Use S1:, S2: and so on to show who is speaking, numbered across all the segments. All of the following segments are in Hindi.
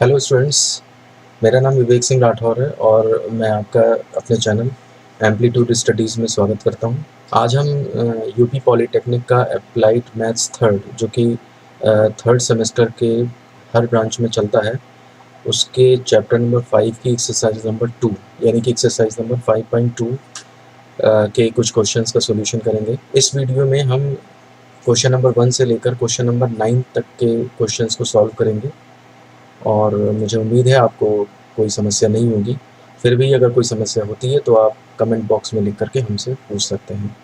S1: हेलो स्टूडेंट्स, मेरा नाम विवेक सिंह राठौर है और मैं आपका अपने चैनल एम्पलीट्यूड स्टडीज़ में स्वागत करता हूं। आज हम यूपी पॉलीटेक्निक का अप्लाइड मैथ्स थर्ड जो कि थर्ड सेमेस्टर के हर ब्रांच में चलता है, उसके चैप्टर नंबर 5 की एक्सरसाइज नंबर 2 यानी कि एक्सरसाइज नंबर 5.2 के कुछ क्वेश्चंस का सॉल्यूशन करेंगे। इस वीडियो में हम क्वेश्चन नंबर 1 से लेकर क्वेश्चन नंबर 9 तक के क्वेश्चंस को सॉल्व करेंगे और मुझे उम्मीद है आपको कोई समस्या नहीं होगी। फिर भी अगर कोई समस्या होती है तो आप कमेंट बॉक्स में लिख करके हमसे पूछ सकते हैं।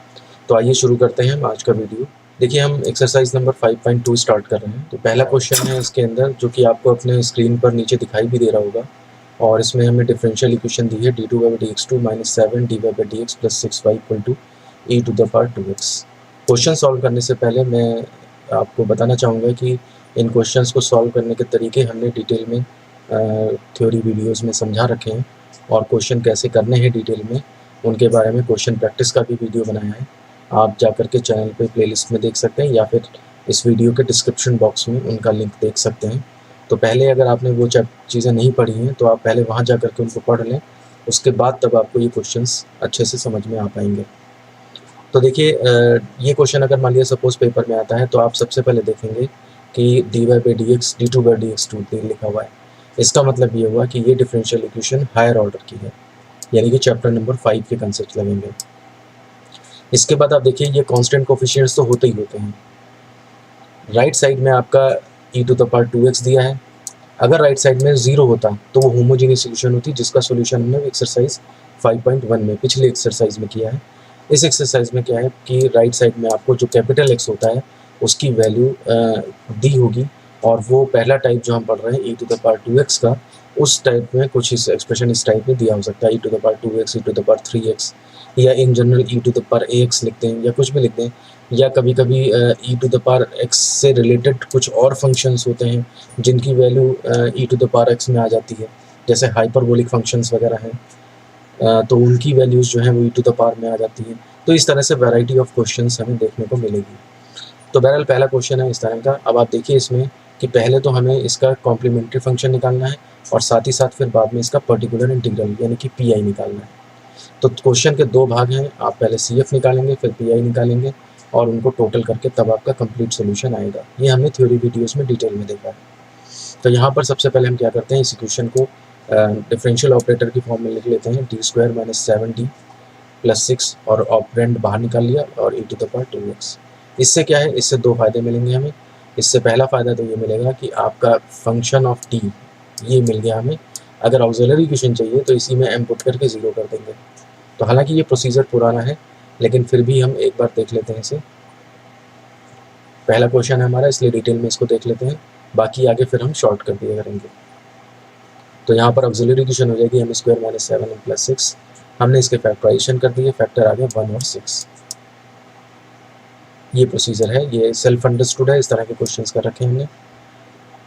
S1: तो आइए शुरू करते हैं हम आज का वीडियो। देखिए, हम एक्सरसाइज नंबर 5.2 स्टार्ट कर रहे हैं। तो पहला क्वेश्चन है इसके अंदर, जो कि आपको अपने स्क्रीन पर नीचे दिखाई भी दे रहा होगा, और इसमें हमें डिफरेंशियल इक्वेशन दी है d2/dx2 - 7 dy/dx + 6y = e⁻²x। Question solve करने से पहले मैं आपको बताना चाहूँगा कि इन क्वेश्चंस को सॉल्व करने के तरीके हमने डिटेल में थ्योरी वीडियोस में समझा रखे हैं, और क्वेश्चन कैसे करने हैं डिटेल में उनके बारे में क्वेश्चन प्रैक्टिस का भी वीडियो बनाया है। आप जा कर के चैनल पे प्लेलिस्ट में देख सकते हैं या फिर इस वीडियो के डिस्क्रिप्शन बॉक्स में उनका लिंक देख सकते हैं। तो पहले अगर आपने वो चीज़ें नहीं पढ़ी हैं तो आप पहले वहाँ जा कर के उनको पढ़ लें, उसके बाद तब आपको ये क्वेश्चंस अच्छे से समझ में आ पाएंगे। तो देखिए, ये क्वेश्चन अगर मान लिया सपोज पेपर में आता है तो आप सबसे पहले देखेंगे कि dy/dx d2/dx2 लिखा हुआ है। इसका मतलब ये हुआ कि ये डिफरेंशियल इक्वेशन हायर ऑर्डर की है, यानी कि चैप्टर नंबर 5 के कंसेप्ट लगेंगे। इसके बाद आप देखिए, ये कांस्टेंट कोफिशिएंट्स तो होते ही होते हैं। राइट साइड में आपका e⁻²x दिया है। अगर राइट साइड में 0 होता तो वो होमोजीनियस इक्वेशन होती, जिसका सोल्यूशन हमने एक्सरसाइज 5.1 में पिछले एक्सरसाइज में किया है। इस एक्सरसाइज में क्या है कि राइट साइड में आपको जो कैपिटल X होता है उसकी वैल्यू दी होगी, और वो पहला टाइप जो हम पढ़ रहे हैं e⁻²x का, उस टाइप में कुछ इस एक्सप्रेशन इस टाइप में दिया हो सकता है, e⁻²x, e⁻3x, या इन जनरल e⁻ax लिखते हैं या कुछ भी लिखते हैं, या कभी कभी e⁻x से रिलेटेड कुछ और फंक्शंस होते हैं जिनकी वैल्यू e⁻x में आ जाती है, जैसे हाइपरबोलिक फंक्शंस वगैरह हैं, तो उनकी वैल्यूज़ जो हैं वो e⁻ में आ जाती हैं। तो इस तरह से वैरायटी ऑफ क्वेश्चंस हमें देखने को मिलेगी। तो बहरहाल पहला क्वेश्चन है इस तरह का। अब आप देखिए इसमें कि पहले तो हमें इसका कॉम्प्लीमेंट्री फंक्शन निकालना है, और साथ ही साथ फिर बाद में इसका पर्टिकुलर इंटीग्रल यानी कि पी आई निकालना है। तो क्वेश्चन के दो भाग हैं, आप पहले सी एफ निकालेंगे फिर पी आई निकालेंगे, और उनको टोटल करके तब आपका कंप्लीट सोल्यूशन आएगा। ये हमने थ्योरी वीडियोज़ में डिटेल में देखा है। तो यहाँ पर सबसे पहले हम क्या करते हैं, इस इक्वेशन को डिफरेंशियल ऑपरेटर की फॉर्म में लिख लेते हैं, d² - 7d + 6, और ऑपरेंड बाहर निकाल लिया, और e⁻²x। इससे क्या है, इससे दो फायदे मिलेंगे हमें। इससे पहला फ़ायदा तो ये मिलेगा कि आपका फंक्शन ऑफ t ये मिल गया हमें। अगर ऑक्सिलरी इक्वेशन चाहिए तो इसी में m पुट करके 0 कर देंगे। तो हालांकि ये प्रोसीजर पुराना है, लेकिन फिर भी हम एक बार देख लेते हैं इसे। पहला क्वेश्चन है हमारा, इसलिए डिटेल में इसको देख लेते हैं, बाकी आगे फिर हम शॉर्ट कर दिया करेंगे। तो यहाँ पर ऑक्सिलरी इक्वेशन हो जाएगी m² - 7m + 6। हमने इसके फैक्टराइजेशन कर दिए, फैक्टर आ गया 1 और 6। ये प्रोसीजर है, ये सेल्फ अंडरस्टूड है, इस तरह के क्वेश्चंस कर रखे हैं हमने।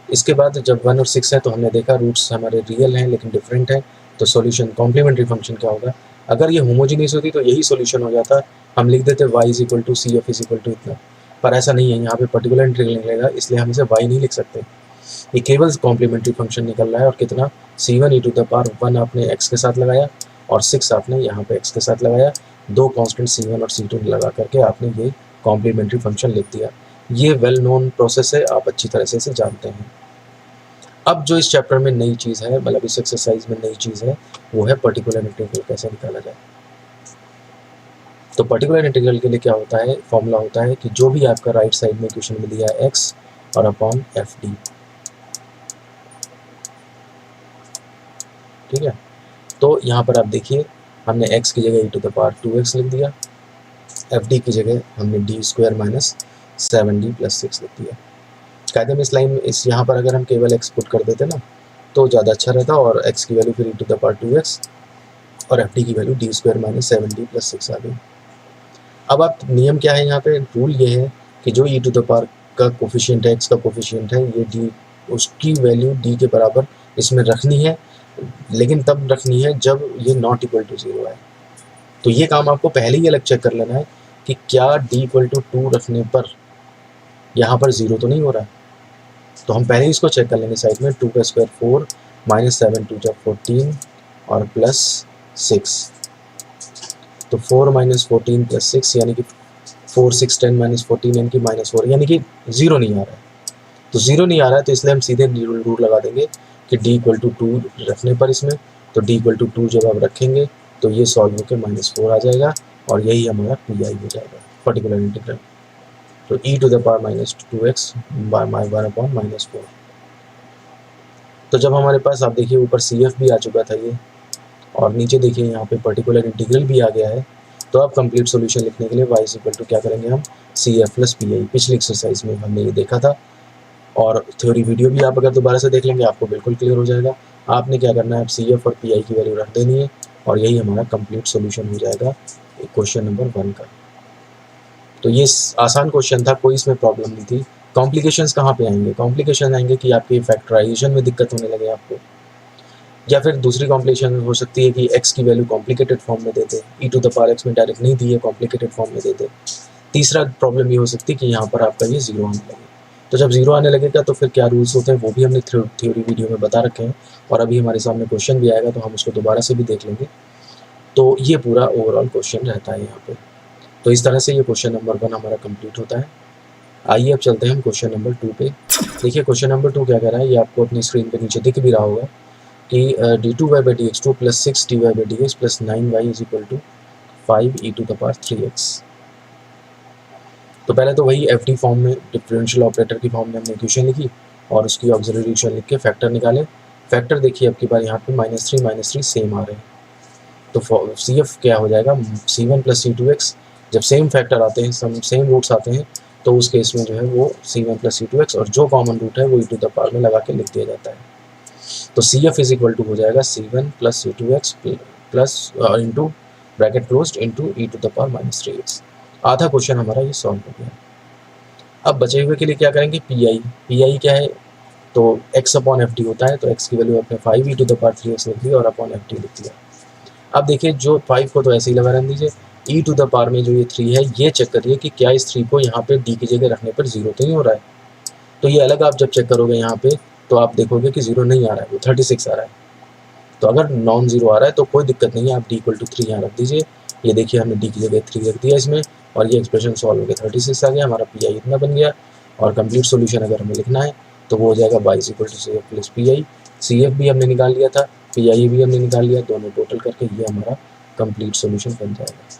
S1: इसके बाद जब 1 और 6 है तो हमने देखा रूट्स हमारे रियल हैं लेकिन डिफरेंट है, तो सॉल्यूशन कॉम्प्लीमेंट्री फंक्शन क्या होगा। अगर ये होमोजीनियस होती तो यही सॉल्यूशन हो जाता, हम लिख देते y = CF = इतना, पर ऐसा नहीं है, यहाँ पे पर्टिकुलर इंटीग्रल निकलेगा, इसलिए हम इसे y नहीं लिख सकते। ये केवल कॉम्प्लीमेंट्री फंक्शन निकल रहा है, और कितना c1 e⁻1 आपने x के साथ लगाया, और 6 आपने यहाँ पे x के साथ लगाया, दो कांस्टेंट c1 और c2 लगा करके आपने ये कॉम्प्लीमेंट्री फंक्शन लिख दिया। ये वेल नोन प्रोसेस है, आप अच्छी तरह से इसे जानते हैं। अब जो इस चैप्टर में नई चीज़ है, मतलब इस एक्सरसाइज में नई चीज़ है, वो है पर्टिकुलर इंटीग्रल कैसे निकाला जाए। तो पर्टिकुलर इंटीग्रल के लिए क्या होता है, फॉर्मूला होता है कि जो भी आपका राइट साइड में इक्वेशन में दिया है x और अपॉन FD, ठीक है। तो यहाँ पर आप देखिए, हमने x की जगह e⁻² लिख दिया, FD की जगह हमने d² - 7d + 6 लिख दिया। कायदे में इस यहाँ पर अगर हम केवल x पुट कर देते ना तो ज़्यादा अच्छा रहता, और x की वैल्यू फिर e⁻²x और FD की वैल्यू d² - 7d + 6 आ गई। अब आप नियम क्या है, यहाँ पे रूल ये है कि जो e⁻ का कोफिशिएंट है, x का कोफिशिएंट है, ये d, उसकी वैल्यू d के बराबर इसमें रखनी है, लेकिन तब रखनी है जब ये ≠ 0 है। तो ये काम आपको पहले ही अलग चेक कर लेना है कि क्या d = 2 रखने पर यहाँ पर 0 तो नहीं हो रहा है। तो हम पहले इसको चेक कर लेंगे साइड में, 2 का स्क्वायर 4 माइनस 7 2 जा 14 और प्लस 6। तो 4 माइनस 14 प्लस 6 यानी कि 4 6 10 माइनस 14 यानी कि -4, यानी कि ज़ीरो नहीं आ रहा है। तो ज़ीरो नहीं आ रहा है तो इसलिए हम सीधे रूल लगा देंगे कि d इक्वल टू 2 रखने पर इसमें, तो d इक्वल टू 2 जब आप रखेंगे तो ये सॉल्व होकर -4 आ जाएगा और यही हमारा पी आई हो जाएगा, पर्टिकुलर इंटीग्रल। तो e to the power -2x by 1/-4। तो जब हमारे पास आप देखिए ऊपर सी एफ भी आ चुका था ये, और नीचे देखिए यहाँ पे पर्टिकुलर इंटीग्रल भी आ गया है, तो अब कंप्लीट सॉल्यूशन लिखने के लिए y इक्वल टू क्या करेंगे हम, C F plus P I. पिछली एक्सरसाइज में हमने ये देखा था, और थ्योरी वीडियो भी आप अगर दोबारा से देख लेंगे आपको बिल्कुल क्लियर हो जाएगा। आपने क्या करना है, अब सी एफ और पी आई की वैल्यू रख देनी है और यही हमारा कंप्लीट सॉल्यूशन हो जाएगा क्वेश्चन नंबर 1 का। तो ये आसान क्वेश्चन था, कोई इसमें प्रॉब्लम नहीं थी। कॉम्प्लिकेशंस कहाँ पे आएंगे, कॉम्प्लिकेशन आएंगे कि आपके फैक्टराइजेशन में दिक्कत होने लगे आपको, या फिर दूसरी कॉम्प्लिकेशन हो सकती है कि x की वैल्यू कॉम्प्लिकेटेड फॉर्म में देते, e to the power x में डायरेक्ट नहीं दी है, कॉम्प्लिकेटेड फॉर्म में देते। तीसरा प्रॉब्लम ये हो सकती है कि यहाँ पर आपका ये ज़ीरो आने लगे। तो जब ज़ीरो आने लगेगा तो फिर क्या रूल्स होते हैं वो भी हमने थ्योरी वीडियो में बता रखे हैं, और अभी हमारे सामने क्वेश्चन भी आएगा तो हम उसको दोबारा से भी देख लेंगे। तो ये पूरा ओवरऑल क्वेश्चन रहता है यहाँ पे। तो इस तरह से ये क्वेश्चन नंबर 1 हमारा कंप्लीट होता है। आइए अब चलते हैं हम क्वेश्चन नंबर 2 पे। देखिए क्वेश्चन नंबर 2 क्या कह रहा है, ये आपको अपनी स्क्रीन पे नीचे दिख भी रहा होगा कि d2y/dx2 plus 6dy/dx plus 9y is equal to 5e to the power 3x। तो पहले तो वही एफ डी फॉर्म में, डिफरेंशियल ऑपरेटर की फॉर्म में हमने इक्वेशन लिखी और उसकी ऑक्सिलरी इक्वेशन लिख के फैक्टर निकाले। फैक्टर देखिए अब की बार यहाँ पे -3 सेम आ रहे हैं, तो सी एफ क्या हो जाएगा, c1 प्लस c2x। जब सेम फैक्टर आते हैं, सेम रूट्स आते हैं, तो उस केस में जो है वो c1 प्लस c2x और जो कॉमन रूट है वो e टू द पावर में लगा के लिख दिया जाता है। तो C F is equal to हो जाएगा c1 plus c2x plus into bracket closed into e to the power -3x। आधा क्वेश्चन हमारा ये सॉल्व हो गया। अब बचे हुए के लिए क्या करेंगे, पी आई क्या है, तो x अपॉन एफ डी होता है, तो x की वैल्यू आपने 5e to the power 3x लिख दी और अपॉन एफ डी लिख दिया। अब देखिए जो 5 को तो ऐसे ही लगा रहने दीजिए, e टू द पावर में जो ये 3 है ये चेक करिए कि क्या इस 3 को यहाँ पे d की जगह रखने पर जीरो तो नहीं हो रहा है। तो ये अलग आप जब चेक करोगे यहाँ पे तो आप देखोगे कि जीरो नहीं आ रहा है, वो 36 आ रहा है। तो अगर नॉन जीरो आ रहा है तो कोई दिक्कत नहीं है, आप d इक्वल टू 3 यहाँ रख दीजिए। ये देखिए हमने d की जगह 3 रख दिया इसमें, और ये एक्सप्रेशन सॉल्व हो गया, 36 आ गया, हमारा पी आई इतना बन गया। और कंप्लीट सॉल्यूशन अगर हमें लिखना है तो वो हो जाएगा y is equal to C F plus P I. C F भी हमने निकाल लिया था, पी आई भी हमने निकाल लिया, दोनों टोटल करके ये हमारा कंप्लीट सॉल्यूशन बन जाएगा।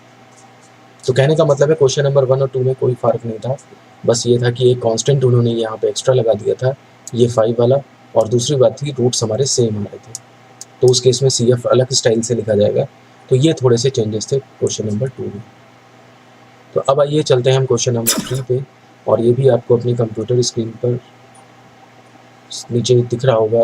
S1: तो कहने का मतलब है क्वेश्चन नंबर 1 और 2 में कोई फ़र्क नहीं था, बस ये था कि एक कांस्टेंट उन्होंने यहाँ पे एक्स्ट्रा लगा दिया था, ये 5 वाला, और दूसरी बात थी रूट्स हमारे सेम आ रहे थे, तो उस केस में सी एफ अलग स्टाइल से लिखा जाएगा। तो ये थोड़े से चेंजेस थे क्वेश्चन नंबर 2 में। तो अब आइए चलते हैं हम क्वेश्चन नंबर 3 पे, और ये भी आपको अपनी कंप्यूटर स्क्रीन पर नीचे दिख रहा होगा।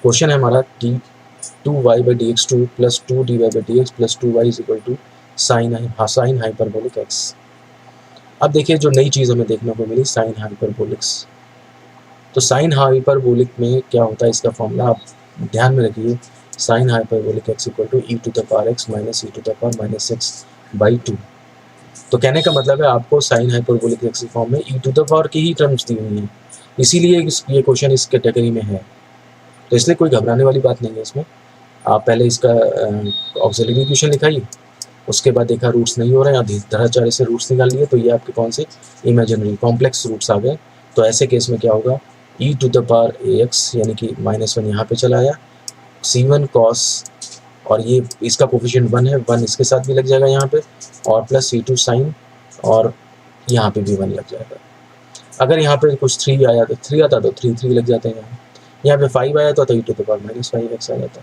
S1: क्वेश्चन है हमारा d2y/dx2 plus 2dy/dx plus 2y is equal to sine hyperbolic x। अब देखिए जो नई चीज़ हमें देखने को मिली, साइन हाइपरबोलिक्स। तो साइन हाइपरबोलिक में क्या होता है, इसका फॉर्मूला आप ध्यान में रखिए, sine hyperbolic x equal to e to the power x minus e to the power -6/2। तो कहने का मतलब है आपको साइन हाइपरबोलिक x फॉर्म में e टू द पावर की ही टर्म्स दी हुई हैं, इसीलिए ये क्वेश्चन इस कैटेगरी में है। तो इसलिए कोई घबराने वाली बात नहीं है इसमें। आप पहले इसका ऑक्सिलरी इक्वेशन लिखाइए, उसके बाद देखा रूट्स नहीं हो रहे हैं, धराचार्य से रूट्स निकाल लिए, तो ये आपके कौन से इमेजिनरी कॉम्प्लेक्स रूट्स आ गए। तो ऐसे केस में क्या होगा, e to the power ax यानी कि -1 यहाँ पे चला आया, c1 cos, और ये इसका कोफिशिएंट 1 है, 1 इसके साथ भी लग जाएगा यहाँ पे, और प्लस c2 साइन, और यहाँ पे भी 1 लग जाएगा। अगर यहाँ पे कुछ 3 आया तो 3 आता तो 3 लग जाते हैं, यहाँ पे 5 आया तो e to the power -5x आ जाता।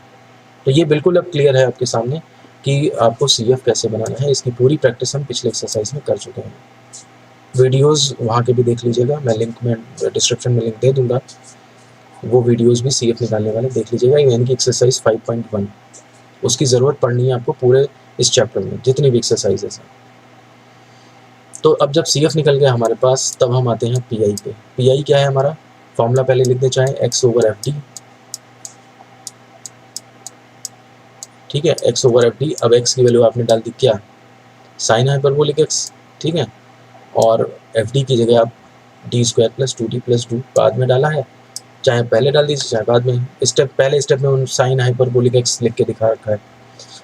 S1: तो ये बिल्कुल अब क्लियर है आपके सामने कि आपको सी एफ कैसे बनाना है। इसकी पूरी प्रैक्टिस हम पिछले एक्सरसाइज में कर चुके हैं, वीडियोस वहाँ के भी देख लीजिएगा, मैं लिंक में डिस्क्रिप्शन में लिंक दे दूँगा, वो वीडियोस भी सी एफ निकालने वाले देख लीजिएगा। यानी कि एक्सरसाइज 5.1 उसकी ज़रूरत पड़नी है आपको पूरे इस चैप्टर में, जितनी भी एक्सरसाइजेस हैं। तो अब जब सी एफ निकल गया हमारे पास, तब हम आते हैं पी आई पे। पी आई क्या है हमारा फॉर्मूला, पहले लिख दे चाहे x/f_d, ठीक है, x/f_d। अब x की वैल्यू आपने डाल दी क्या, साइन हाइपरबोलिक x, ठीक है, और एफ डी की जगह आप D square plus 2d plus 2 बाद में डाला है, चाहे पहले डाल दीजिए चाहे बाद में। पहले स्टेप में उन साइन हाइपरबोलिक एक्स लिख के दिखा रखा है,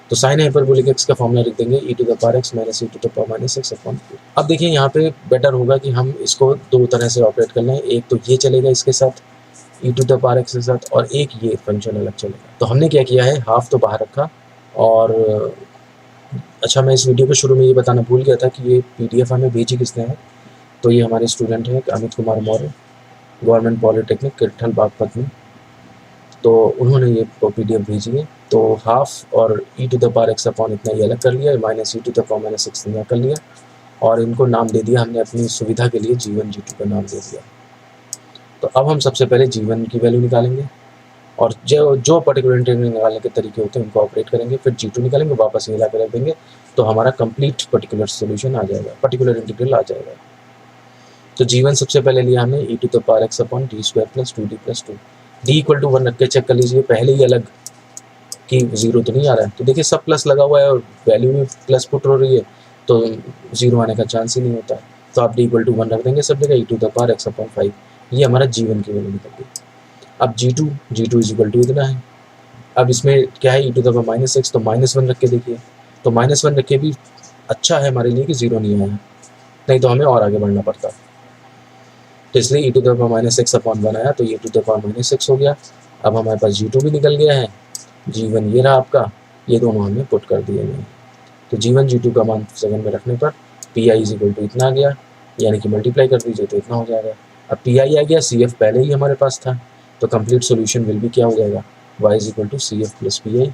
S1: तो साइन हाइपरबोलिक एक्स का फॉर्मूला लिख देंगे e to the power x minus e to the power minus x upon 2। अब देखिए यहाँ पे बेटर होगा कि हम इसको दो तरह से ऑपरेट कर लें, एक तो ये चलेगा इसके साथ e to the power x के साथ, और एक ये फंक्शन अलग चलेगा। तो हमने क्या किया है, हाफ तो बाहर रखा। और अच्छा, मैं इस वीडियो के शुरू में ये बताना भूल गया था कि ये PDF हमें भेजी किसने है। तो ये हमारे स्टूडेंट हैं अमित कुमार मौर्य, गवर्नमेंट पॉलिटेक्निक किरठल बागपत में, तो उन्होंने ये PDF भेजी है। तो हाफ और e to the power x upon इतना ये अलग कर लिया, minus e to the power minus x यहाँ कर लिया, और इनको नाम दे दिया हमने अपनी सुविधा के लिए G1 G2 का नाम दे दिया। तो अब हम सबसे पहले G1 की वैल्यू निकालेंगे, और जो पर्टिकुलर इंटीग्रल निकालने के तरीके होते हैं उनको ऑपरेट करेंगे, फिर G2 निकालेंगे, वापस ये ला कर रख देंगे, तो हमारा कंप्लीट पर्टिकुलर सोल्यूशन आ जाएगा, पर्टिकुलर इंटीग्रल आ जाएगा। तो G1 सबसे पहले लिया हमने e to the power x upon D square plus 2d plus 2, d equal to 1 रख के चेक कर लीजिए पहले ही अलग कि 0 तो नहीं आ रहा है। तो देखिए सब प्लस लगा हुआ है और वैल्यू भी प्लस पुट हो रही है, तो 0 आने का चांस ही नहीं होता है। तो आप d इक्वल टू 1 रख देंगे सब जगह, e to the power x upon 5, ये हमारा G1 की वैल्यू निकल गई। अब G2 इज इक्वल टू इतना है। अब इसमें क्या है, e to the power minus x, तो -1 रख के देखिए, तो -1 रख के भी अच्छा है हमारे लिए कि 0 नहीं आया, नहीं तो हमें और आगे बढ़ना पड़ता। तो इसलिए e to the power minus x upon 1 आया, तो e to the power minus x हो गया। अब हमारे पास G2 भी निकल गया है, G1 ये रहा आपका, ये दोनों हमने पुट कर दिए हैं। तो G1 G2 का मान सेकंड में रखने पर Pi इज इक्वल टू इतना आ गया, यानी कि मल्टीप्लाई कर दीजिए तो इतना हो जाएगा। अब Pi आ गया, CF पहले ही हमारे पास था, तो कंप्लीट सॉल्यूशन विल भी क्या हो जाएगा, y is equal to CF plus Pi,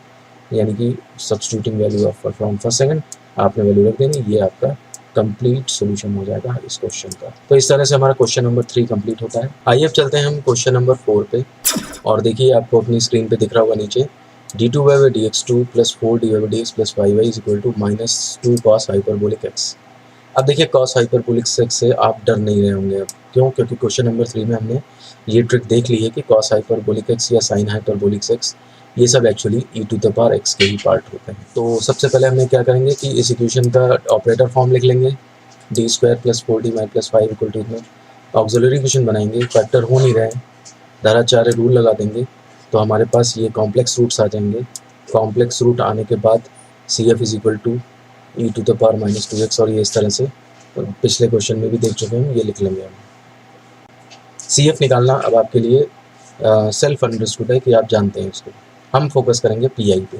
S1: यानी कि substituting value of from first second आपने वैल्यू रख देनी, ये आपका कंप्लीट सॉल्यूशन हो जाएगा इस क्वेश्चन का। तो इस तरह से हमारा क्वेश्चन नंबर 3 कंप्लीट होता है। आइए अब चलते हैं हम क्वेश्चन नंबर 4 पे, और देखिए आपको अपनी स्क्रीन पे दिख रहा होगा नीचे d2/dx2 plus 4d/dx plus 5y is equal to -2 cos hyperbolic x। अब देखिए cos हाइपरबोलिक x से आप डर नहीं रहे होंगे अब, क्यों? क्योंकि क्वेश्चन नंबर 3 में हमने ये ट्रिक देख ली है कि cos हाइपरबोलिक x या sin हाइपरबोलिक x ये सब actually e to the power x के ही पार्ट होते हैं। तो सबसे पहले हमने क्या करेंगे कि इस इक्वेशन का ऑपरेटर फॉर्म लिख लेंगे, D square plus 4d minus plus 5 equal to इतना। ऑक्सिलरी इक्वेशन बनाएंगे, फैक्टर हो नहीं रहे हैं, धाराचार्य रूल लगा देंगे, तो हमारे पास ये कॉम्प्लेक्स रूट्स आ जाएंगे। कॉम्प्लेक्स रूट आने के बाद CF is equal to e to the power minus 2x, और ये इस तरह से पिछले क्वेश्चन में भी देख चुके हैं, ये लिख लेंगे हम। CF निकालना अब आपके लिए सेल्फ अंडरस्टूड है कि आप जानते हैं इसको, हम फोकस करेंगे PI पे।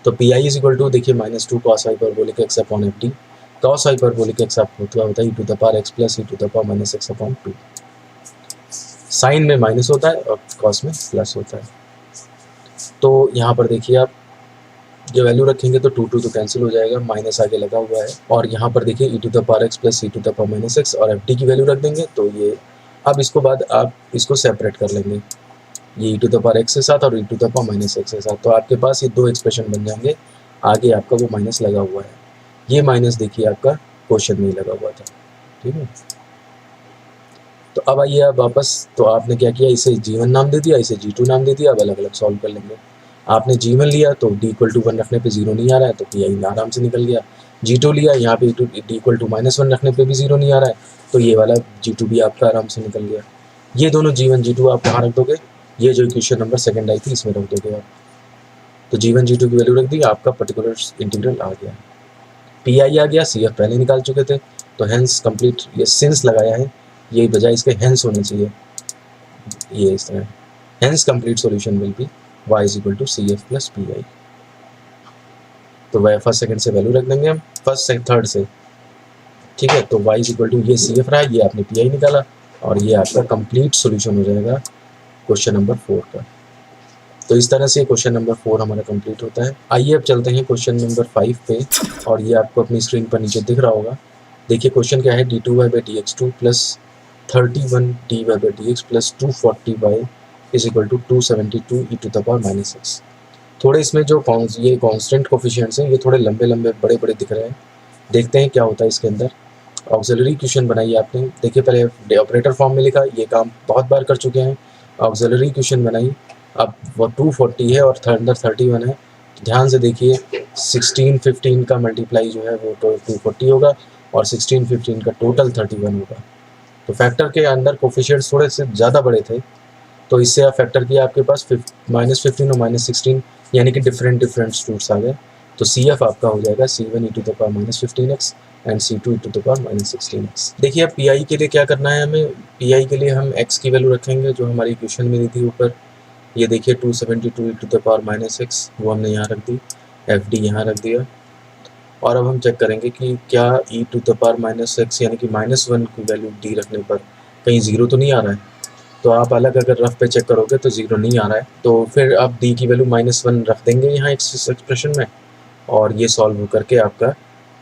S1: तो PI इज इक्वल टू देखिए -2 cos hyperbolic x upon FD। cos hyperbolic x आपको क्या होता है, e to the power x plus e to the power minus x upon 2। Sine में माइनस होता है और cos में प्लस होता है। तो यहाँ पर देखिए आप जो वैल्यू रखेंगे तो 2 तो कैंसिल हो जाएगा, माइनस आगे लगा हुआ है, और यहाँ पर देखिए e to the power x plus e to the power minus x, और FD की वैल्यू रख देंगे। तो ये अब इसको बाद आप इसको सेपरेट कर लेंगे, ये e to the power x के साथ और e to the power minus x के साथ, तो आपके पास ये दो एक्सप्रेशन बन जाएंगे। आगे आपका वो माइनस लगा हुआ है, ये माइनस देखिए आपका क्वेश्चन में ही लगा हुआ था, ठीक है। तो अब आइए आप वापस, तो आपने क्या किया, इसे G1 नाम दे दिया, इसे G2 नाम दे दिया। अब अलग अलग सॉल्व कर लेंगे। आपने G1 लिया तो d इक्वल टू 1 रखने पे 0 नहीं आ रहा है, तो Pi आराम से निकल गया। G2 लिया, यहाँ पे d इक्वल टू -1 रखने पे भी 0 नहीं आ रहा है, तो ये वाला G2 भी आपका आराम से निकल गया। ये दोनों G1 G2 आप कहाँ रख दोगे, ये जो इक्वेशन नंबर सेकंड आई थी इसमें रख दोगे आप। तो G1 G2 की वैल्यू रख दी, आपका पर्टिकुलर इंटीग्रल आ गया। Pi आ गया, CF पहले निकाल चुके थे, तो हेंस कंप्लीट, ये सिंस लगाया है, यही बजाय इसके हेंस होना चाहिए, ये इस तरह। Hence complete solution will be y is equal to CF plus Pi। तो वह फर्स्ट सेकंड से वैल्यू रख देंगे हम, फर्स्ट से थर्ड से, ठीक है। तो y इज इक्वल टू ये CF रहा, ये आपने Pi निकाला, और ये आपका कंप्लीट सॉल्यूशन हो जाएगा क्वेश्चन नंबर 4 का। तो इस तरह से क्वेश्चन नंबर 4 हमारा कंप्लीट होता है। आइए अब चलते हैं क्वेश्चन नंबर 5 पे, और ये आपको अपनी स्क्रीन पर नीचे दिख रहा होगा। देखिए क्वेश्चन क्या है, d2y/dx2 plus 31dy/dx plus 240y is equal to 272 e to the power minus x। थोड़े इसमें जो ये कॉन्स्टेंट कोफिशिएंट्स हैं, ये थोड़े लंबे लंबे बड़े बड़े दिख रहे हैं। देखते हैं क्या होता है इसके अंदर। ऑक्सिलरी इक्वेशन बनाई आपने, देखिए पहले ऑपरेटर फॉर्म में लिखा, ये काम बहुत बार कर चुके हैं। ऑक्सिलरी इक्वेशन बनाई, अब वो 240 है और अंदर 31 है, तो ध्यान से देखिए 16 15 का मल्टीप्लाई जो है वो 240 होगा, और 16 15 का टोटल 31 होगा। तो फैक्टर के अंदर कोफिशिएंट्स थोड़े से ज़्यादा बड़े थे, तो इससे आप फैक्टर किया, आपके पास -15 और -16 यानी कि डिफरेंट रूट्स आ गए। तो CF आपका हो जाएगा C1 e to the power -15x and C2 e to the power -16x। देखिए अब PI के लिए क्या करना है हमें। PI के लिए हम x की वैल्यू रखेंगे जो हमारी इक्वेशन में दी थी ऊपर। ये देखिए 272 e to the power -x वो हमने यहाँ रख दी, FD यहाँ रख दिया। और अब हम चेक करेंगे कि क्या e to the power -x यानी कि -1 की वैल्यू d रखने पर कहीं 0 तो नहीं आ रहा है। तो आप अलग अगर रफ पे चेक करोगे तो 0 नहीं आ रहा है, तो फिर आप d की वैल्यू -1 रख देंगे यहाँ इस एक्सप्रेशन में, और ये सॉल्व होकर के आपका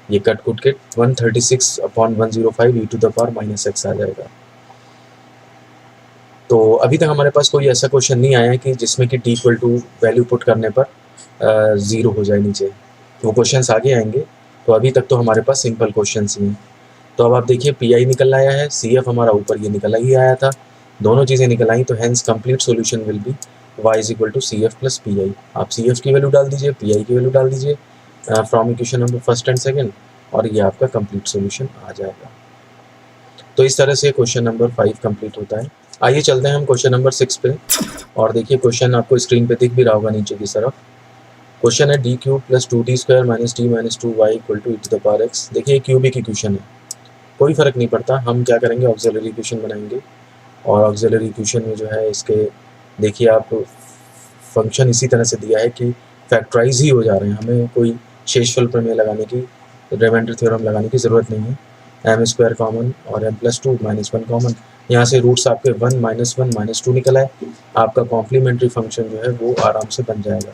S1: ये कट कुट के 136/105 e to the power -x आ जाएगा। तो अभी तक हमारे पास कोई ऐसा क्वेश्चन नहीं आया है कि जिसमें कि d equal to value put करने पर 0 हो जाए नीचे। वो क्वेश्चंस आगे आएंगे, तो अभी तक तो हमारे पास सिंपल क्वेश्चंस ही हैं। तो अब आप देखिए PI निकल आया है, CF हमारा ऊपर ये निकल ही आया था, दोनों चीज़ें निकल आई, तो hence complete solution will be y is equal to CF plus PI। आप CF की वैल्यू डाल दीजिए, PI की वैल्यू डाल दीजिए from equation number first and second, और ये आपका कंप्लीट सॉल्यूशन आ जाएगा। तो इस तरह से क्वेश्चन नंबर 5 कंप्लीट होता है। आइए चलते हैं हम क्वेश्चन नंबर 6 पे, और देखिए क्वेश्चन आपको स्क्रीन पे दिख भी रहा होगा नीचे की तरफ। क्वेश्चन है d³ + 2d² - d - 2y = e to the power x। देखिए क्यूबिक इक्वेशन है, कोई फ़र्क नहीं पड़ता, हम क्या करेंगे ऑक्सिलरी इक्वेशन बनाएंगे, और ऑक्सिलरी इक्वेशन में जो है इसके देखिए आप फंक्शन इसी तरह से दिया है कि फैक्टराइज ही हो जा रहे हैं, हमें कोई शेषफल प्रमेय लगाने की, रिमाइंडर थ्योरम लगाने की ज़रूरत नहीं है। m² कॉमन और m+2 -1 कॉमन, यहाँ से रूट्स आपके 1 -1 -2 निकल आए, आपका कॉम्प्लीमेंट्री फंक्शन जो है वो आराम से बन जाएगा।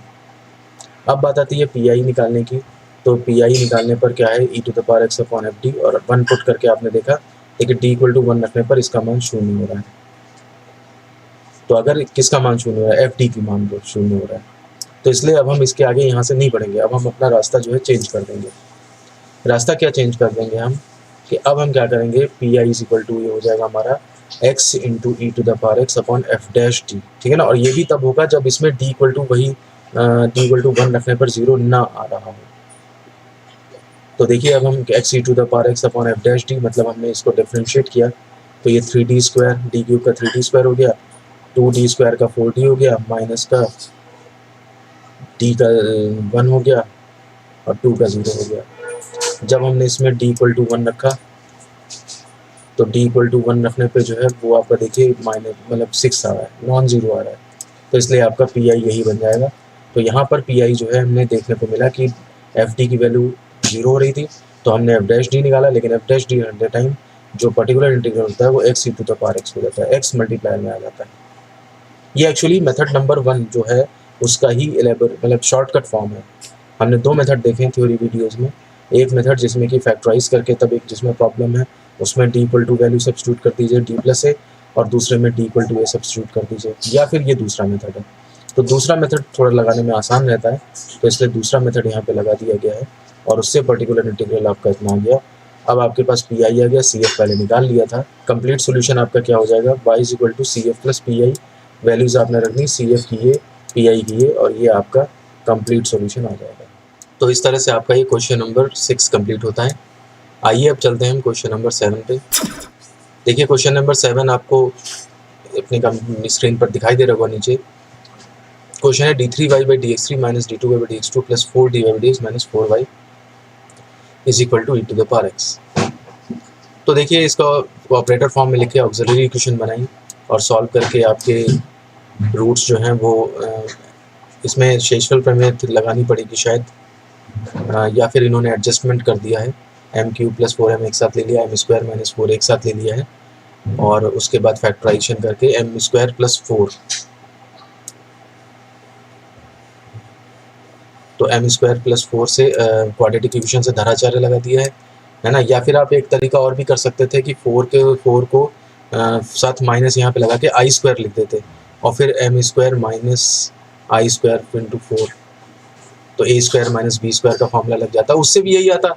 S1: अब बात आती है PI निकालने की, तो PI निकालने पर क्या है e to the power x/FD, और 1 पुट करके आपने देखा, लेकिन d = 1 रखने पर इसका मान 0 हो रहा है। तो अगर किसका मान 0 हो रहा है, FD की मान 0 हो रहा है, तो इसलिए अब हम इसके आगे यहाँ से नहीं बढ़ेंगे, अब हम अपना रास्ता जो है चेंज कर देंगे। रास्ता क्या चेंज कर देंगे हम, कि अब हम क्या करेंगे, PI इज इक्वल टू ये हो जाएगा हमारा x into e to the power x/f'(d), ठीक है ना। और ये भी तब होगा जब इसमें d इक्वल टू वही d इक्वल टू 1 रखने पर 0 ना आ रहा हो। तो देखिए अब हम x e to the power x/f'(d) मतलब हमने इसको डिफरेंशिएट किया, तो ये 3d², d³ का 3d² हो गया, 2d² का 4d हो गया, माइनस का d का 1 हो गया, और 2 का 0 हो गया। जब हमने इसमें d इक्वल टू 1 रखा, तो d इक्वल टू 1 रखने पे जो है वो आपका देखिए माइनस मतलब 6 आ रहा है, नॉन ज़ीरो आ रहा है, तो इसलिए आपका PI यही बन जाएगा। तो यहाँ पर PI जो है हमें देखने को मिला कि FD की वैल्यू 0 हो रही थी, तो हमने f'(d) निकाला, लेकिन f'(d) एट द टाइम जो पर्टिकुलर इंटीग्रल होता है वो x e to the power x हो जाता है, x मल्टीप्लायर में आ जाता है। ये एक्चुअली मेथड नंबर 1 जो है उसका ही मतलब शॉर्टकट फॉर्म है। हमने 2 मेथड देखे हैं थ्योरी वीडियोज़ में, एक मेथड जिसमें कि फैक्टराइज करके, तब एक जिसमें प्रॉब्लम है उसमें d equal to value substitute कर दीजिए d+a, और दूसरे में d equal to a substitute कर दीजिए, या फिर ये दूसरा मेथड है। तो दूसरा मेथड थोड़ा लगाने में आसान रहता है, तो इसलिए दूसरा मेथड यहाँ पे लगा दिया गया है, और उससे पर्टिकुलर इंटीग्रल आपका इतना आ गया। अब आपके पास PI आ गया, CF पहले निकाल लिया था। कंप्लीट सोल्यूशन आपका क्या हो जाएगा, y is equal to CF plus PI, values आपने रखनी CF की ये, PI की ये, और ये आपका कंप्लीट सॉल्यूशन आ जाएगा। तो इस तरह से आपका ये क्वेश्चन नंबर 6 कंप्लीट होता है। आइए अब चलते हैं हम क्वेश्चन नंबर 7 पे। देखिए क्वेश्चन नंबर 7 आपको अपनी स्क्रीन पर दिखाई दे रहा होगा नीचे। क्वेश्चन है d3y/dx3 - d2y/dx2 + 4dy/dx - 4y is equal to e to the power x। तो देखिए इसका ऑपरेटर फॉर्म में लिखे ऑक्सिलरी इक्वेशन बनाई, और सॉल्व करके आपके रूट्स जो हैं वो इसमें शेषफल प्रमेय लगानी पड़ेगी शायद, या फिर इन्होंने एडजस्टमेंट कर दिया है, m³ + 4m एक साथ ले लिया, m² - 4 एक साथ ले लिया है, और उसके बाद फैक्टराइजेशन करके m² + 4, तो m² + 4 से क्वाड्रेटिक इक्वेशन से धराचार्य लगा दिया है ना। या फिर आप एक तरीका और भी कर सकते थे कि 4 को साथ माइनस यहाँ पे लगा के i² लिख देते, और फिर m² - i² × 4, तो a² - b² का फॉर्मूला लग जाता, उससे भी यही आता,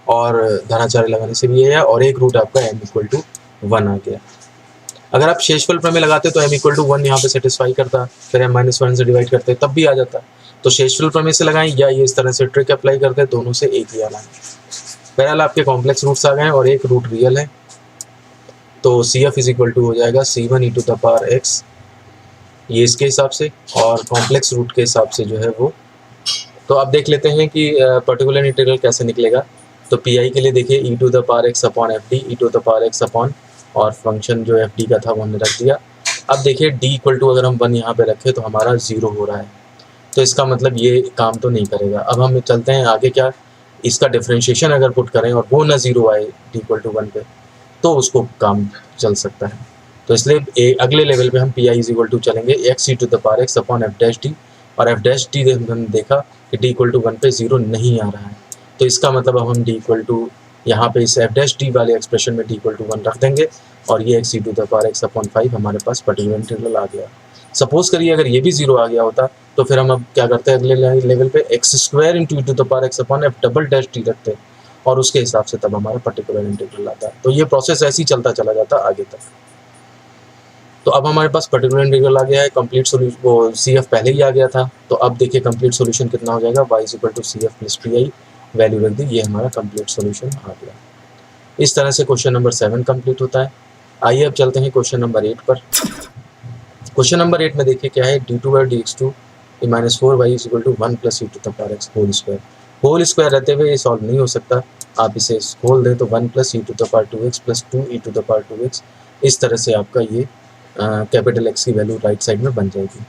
S1: और धराचार्य लगाने से भी यही है, और एक रूट आपका m = 1 आ गया। अगर आप शेषफल प्रमेय लगाते तो m = 1 यहाँ पे सेटिस्फाई करता, फिर m - 1 से डिवाइड करते तब भी आ जाता। तो शेषफल प्रमेय से लगाएं, या ये इस तरह से ट्रिक अप्लाई करते, दोनों से एक ही आना है। बहरहाल आपके कॉम्प्लेक्स रूट्स आ गए, और एक रूट रियल है, तो C F is equal to हो जाएगा C1 e to the power x, ये इसके हिसाब से, और कॉम्प्लेक्स रूट के हिसाब से जो है वो। तो अब देख लेते हैं कि पर्टिकुलर इंटीग्रल कैसे निकलेगा। तो पी आई के लिए देखिए e to the power x upon F D, e to the power x upon, और फंक्शन जो एफ डी का था वो हमने रख दिया। अब देखिए डी इक्वल टू अगर हम 1 यहाँ पे रखें तो हमारा 0 हो रहा है, तो इसका मतलब ये काम तो नहीं करेगा। अब हम चलते हैं आगे, क्या इसका डिफ्रेंशिएशन अगर पुट करें और वो ना 0 आए डी इक्वल टू 1 पे, तो उसको काम चल सकता है। तो इसलिए अगले लेवल पे हम P I is equal to चलेंगे x e to the power x upon F dash D, और एफ डैश डी हमने देखा कि डी इक्वल टू 1 पे 0 नहीं आ रहा है, तो इसका मतलब अब हम डी इक्वल टू यहाँ पे इस एफ डैश डी वाले एक्सप्रेशन में डी इक्वल टू 1 रख देंगे, और ये x e to the power x upon 5 हमारे पास पर्टिकुलर इंटीग्रल आ गया। सपोज करिए अगर ये भी 0 आ गया होता, तो फिर हम अब क्या करते हैं अगले लेवल पे x square into e to the power x upon F double dash D रखते हैं, और उसके हिसाब से तब हमारा पर्टिकुलर इंटीग्रल आता है। तो ये प्रोसेस ऐसे ही चलता चला जाता आगे तक। तो अब हमारे पास पर्टिकुलर इंटीग्रल आ गया है, कंप्लीट सोल्यूशन, वो सी एफ पहले ही आ गया था। तो अब देखिए कंप्लीट सोल्यूशन कितना हो जाएगा, y is equal to C F plus P I, value रख दी, ये हमारा कंप्लीट सोल्यूशन आ गया। इस तरह से क्वेश्चन नंबर 7 कंप्लीट होता है। आइए अब चलते हैं क्वेश्चन नंबर 8 पर। क्वेश्चन नंबर 8 में देखिए क्या है, D two by D x to minus 4 y is equal to 1 plus e to the power x whole square रहते हुए ये सॉल्व नहीं हो सकता। आप इसे खोल दें तो 1 plus e to the power 2x plus 2 e to the power 2x, इस तरह से आपका ये कैपिटल एक्स की वैल्यू राइट साइड में बन जाएगी।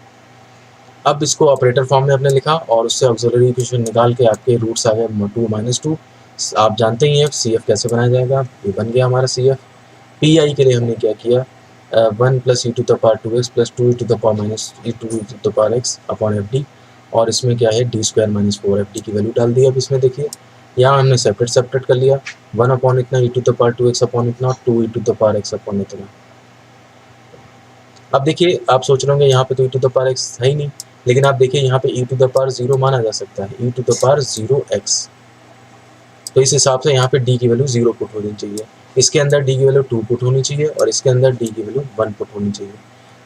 S1: अब इसको ऑपरेटर फॉर्म में आपने लिखा और उससे ऑक्सिलरी इक्वेशन निकाल के आपके रूट्स आ गए 2 माइनस 2। आप जानते ही हैं सी एफ कैसे बनाया जाएगा, ये बन गया हमारा सी एफ। पी आई के लिए हमने क्या किया, 1 plus e to the power 2x plus 2 e to the power minus e to the power x upon F D, और इसमें क्या है D square minus 4 F D की वैल्यू डाल दी। अब इसमें देखिए यहाँ हमने सेपरेट कर लिया, 1 अपॉन इतना e to the power 2x upon इतना, 2 e to the power x upon इतना। अब देखिए आप सोच रहे होंगे यहाँ पे तो ई टू द पावर एक्स है ही नहीं, लेकिन आप देखिए यहाँ पे ई टू द पावर 0 माना जा सकता है, e to the power 0x। तो इस हिसाब से यहाँ पे डी की वैल्यू 0 पुट होनी चाहिए, इसके अंदर डी की वैल्यू 2 पुट होनी चाहिए, और इसके अंदर डी की वैल्यू 1 पुट होनी चाहिए।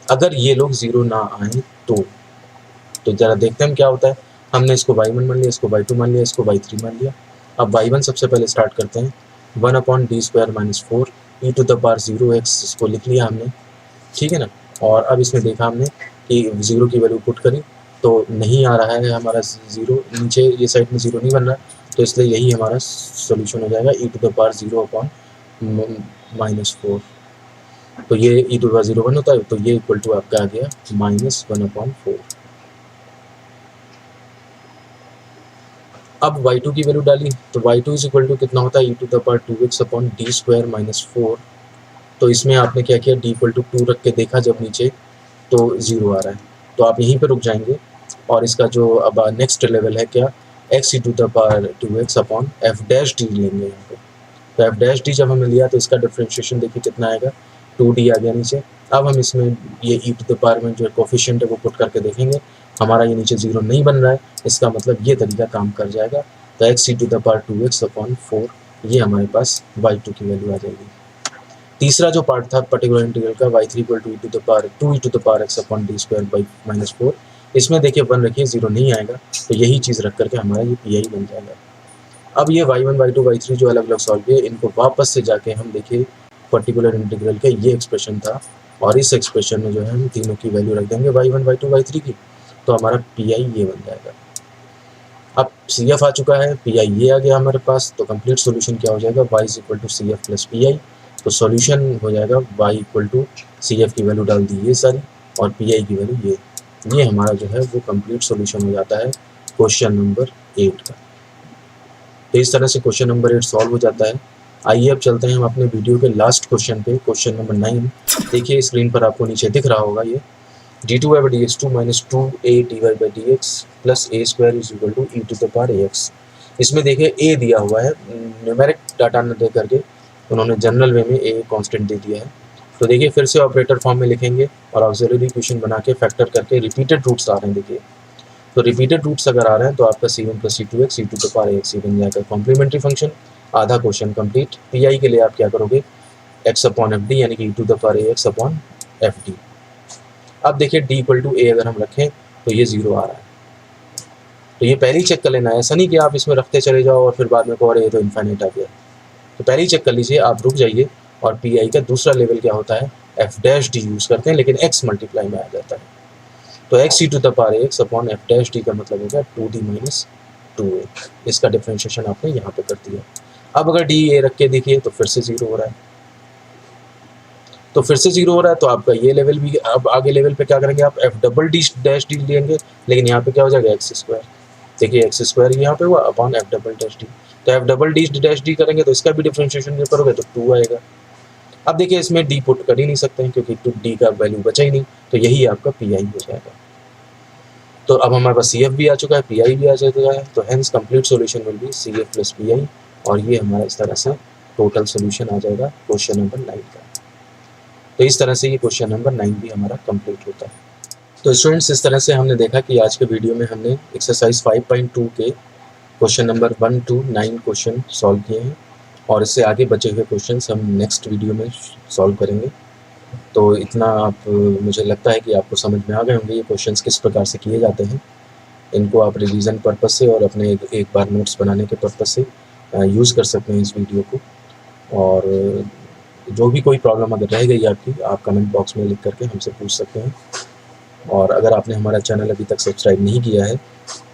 S1: अगर ये लोग 0 ना आए तो जरा देखते हैं क्या होता है। हमने इसको y1 मान लिया, इसको y2 मान लिया, इसको y3 मान लिया। अब y1 सबसे पहले स्टार्ट करते हैं, 1 upon D square minus 4 e to the power 0x, इसको लिख लिया हमने, ठीक है ना। और अब इसमें देखा हमने कि 0 की वैल्यू पुट करी तो नहीं आ रहा है हमारा 0, नीचे ये साइड में 0 नहीं बन रहा, तो इसलिए यही हमारा सोल्यूशन हो जाएगा e to the power 0 upon minus 4। तो ये ई टू द पावर 0 1 होता है, तो ये इक्वल टू आपका आ गया माइनस 1 अपॉन 4। अब y2 की वैल्यू डाली तो y2 इज इक्वल टू कितना होता है, e to the power 2x upon D square minus 4। तो इसमें आपने क्या किया, डी इक्वल टू 2 रख के देखा जब नीचे तो 0 आ रहा है, तो आप यहीं पे रुक जाएंगे। और इसका जो अब नेक्स्ट लेवल है क्या, x e to the power 2x upon F dash D लेंगे यहाँ पे। तो एफ डैश डी जब हमने लिया तो इसका डिफ्रेंशिएशन देखिए कितना आएगा, 2d आ गया नीचे। अब हम इसमें ये ई टू द पावर में जो कोफिशिएंट है वो पुट करके देखेंगे, हमारा ये नीचे 0 नहीं बन रहा है, इसका मतलब ये तरीका काम कर जाएगा। तो x e to the power 2x upon 4, ये हमारे पास y2 की वैल्यू आ जाएगी। तीसरा जो पार्ट था पर्टिकुलर इंटीग्रल का, y3 equal to e to the power 2 e to the power x upon D square by minus 4, इसमें देखिए 1 रखिए 0 नहीं आएगा, तो यही चीज़ रख करके हमारा ये पी आई बन जाएगा। अब ये y1 y2 y3 जो अलग अलग सॉल्व किए, इनको वापस से जाके हम देखिए पर्टिकुलर इंटीग्रल का ये एक्सप्रेशन था, और इस एक्सप्रेशन में जो है हम तीनों की वैल्यू रख देंगे y1 y2 y3 की, तो हमारा पी आई ये बन जाएगा। अब सी एफ आ चुका है, पी आई ये आ गया हमारे पास, तो कंप्लीट सोल्यूशन क्या हो जाएगा, y is equal to C F plus P I. तो सॉल्यूशन हो जाएगा y equal to C F की वैल्यू डाल दी ये सारी, और पी आई की वैल्यू ये हमारा जो है वो कंप्लीट सॉल्यूशन हो जाता है क्वेश्चन नंबर 8 का। तो इस तरह से क्वेश्चन नंबर 8 सॉल्व हो जाता है। आइए अब चलते हैं हम अपने वीडियो के लास्ट क्वेश्चन पे, क्वेश्चन नंबर 9। देखिए स्क्रीन पर आपको नीचे दिख रहा होगा ये d2 by D x to minus 2a dy by D x plus A square is equal to e to the power ax। इसमें देखिए a दिया हुआ है, न्यूमेरिक डाटा न दे करके उन्होंने जनरल वे में a कांस्टेंट दे दिया है। तो देखिए फिर से ऑपरेटर फॉर्म में लिखेंगे और ऑक्सिलरी इक्वेशन बना के फैक्टर करके रिपीटेड रूट्स आ रहे हैं। देखिए तो रिपीटेड रूट्स अगर आ रहे हैं तो आपका c1 plus c2x e to the power ax बन जाएगा कॉम्प्लीमेंट्री फंक्शन। आधा क्वेश्चन कंप्लीट। पी आई के लिए आप क्या करोगे, x अपॉन एफ डी यानी कि e to the power ax upon F D. अब देखिए d इक्वल टू a अगर हम रखें तो ये 0 आ रहा है, तो ये पहले ही चेक कर लेना है। ऐसा नहीं कि आप इसमें रखते चले जाओ और फिर बाद में कहो अरे ये तो इन्फाइनाइट आ गया। तो पहले ही चेक कर लीजिए, आप रुक जाइए और पी आई का दूसरा लेवल क्या होता है, एफ डैश डी यूज़ करते हैं, लेकिन एक्स मल्टीप्लाई में आ जाता है। तो x e to the power x upon F dash D का मतलब होगा 2d माइनस 2a। इसका डिफ्रेंशिएशन आपने यहाँ पे कर दिया। अब अगर डी ए रख के देखिए तो फिर से 0 हो रहा है, तो फिर से 0 हो रहा है, तो आपका ये लेवल भी, अब आगे लेवल पे क्या करेंगे आप, F double D dash D लेंगे, लेकिन यहाँ पे क्या हो जाएगा एक्स स्क्वायर। देखिए एक्स स्क्वायर यहाँ पे हुआ upon F double dash D, तो F double D dash D करेंगे तो इसका भी डिफ्रेंशिएशन जब करोगे तो 2 आएगा। अब देखिए इसमें डी पुट कर ही नहीं सकते हैं क्योंकि डी का वैल्यू बचा ही नहीं, तो यही आपका पी आई हो जाएगा। तो अब हमारे पास सी एफ भी आ चुका है, पी आई भी आ चुका है, तो hence complete solution will be C F plus P I, और ये हमारा इस तरह से टोटल सॉल्यूशन आ जाएगा क्वेश्चन नंबर 9 का। तो इस तरह से ये क्वेश्चन नंबर 9 भी हमारा कंप्लीट होता है। तो स्टूडेंट्स, इस तरह से हमने देखा कि आज के वीडियो में हमने एक्सरसाइज 5.2 के question number 1 to 9 question solve किए हैं, और इससे आगे बचे हुए क्वेश्चंस हम नेक्स्ट वीडियो में सॉल्व करेंगे। तो इतना आप, मुझे लगता है कि आपको समझ में आ गए होंगे ये क्वेश्चंस किस प्रकार से किए जाते हैं। इनको आप रिवीजन पर्पस से और अपने एक बार नोट्स बनाने के पर्पस से यूज़ कर सकते हैं इस वीडियो को। और जो भी कोई प्रॉब्लम अगर रह गई आपकी, आप कमेंट बॉक्स में लिख करके हमसे पूछ सकते हैं। और अगर आपने हमारा चैनल अभी तक सब्सक्राइब नहीं किया है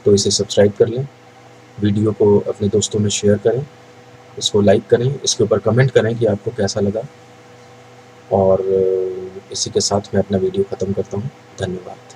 S1: तो इसे सब्सक्राइब कर लें, वीडियो को अपने दोस्तों में शेयर करें, इसको लाइक करें, इसके ऊपर कमेंट करें कि आपको कैसा लगा। और इसी के साथ मैं अपना वीडियो ख़त्म करता हूँ। धन्यवाद।